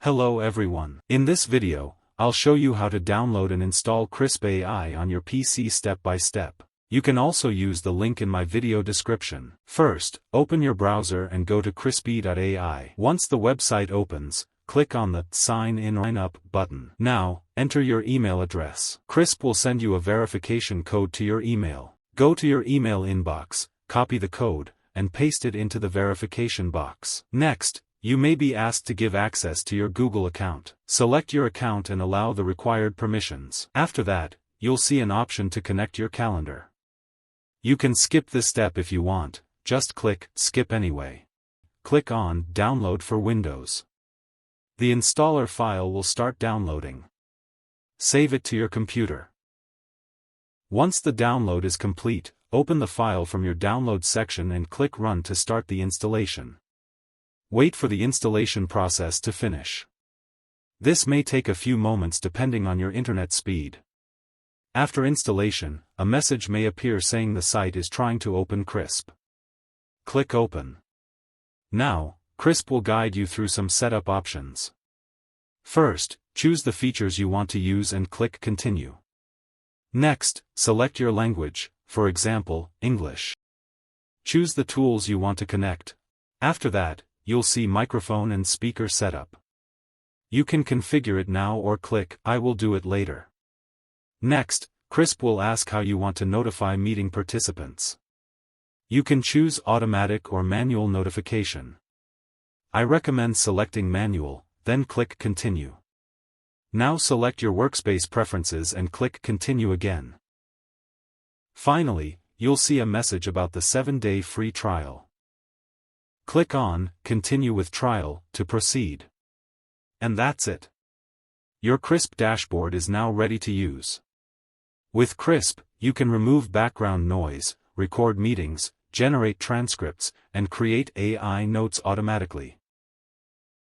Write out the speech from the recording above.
Hello everyone. In this video, I'll show you how to download and install Krisp AI on your PC step by step. You can also use the link in my video description. First, open your browser and go to Krisp AI. Once the website opens, click on the Sign In or Sign Up button. Now, enter your email address. Krisp will send you a verification code to your email. Go to your email inbox, copy the code, and paste it into the verification box. Next, you may be asked to give access to your Google account. Select your account and allow the required permissions. After that, you'll see an option to connect your calendar. You can skip this step if you want, just click Skip Anyway. Click on Download for Windows. The installer file will start downloading. Save it to your computer. Once the download is complete, open the file from your download section and click Run to start the installation. Wait for the installation process to finish. This may take a few moments depending on your internet speed. After installation, a message may appear saying the site is trying to open Krisp. Click Open. Now, Krisp will guide you through some setup options. First, choose the features you want to use and click Continue. Next, select your language, for example, English. Choose the tools you want to connect. After that, you'll see microphone and speaker setup. You can configure it now or click I will do it later. Next, Krisp will ask how you want to notify meeting participants. You can choose automatic or manual notification. I recommend selecting manual, then click Continue. Now select your workspace preferences and click Continue again. Finally, you'll see a message about the 7-day free trial. Click on Continue with Trial to proceed. And that's it. Your Krisp dashboard is now ready to use. With Krisp, you can remove background noise, record meetings, generate transcripts, and create AI notes automatically.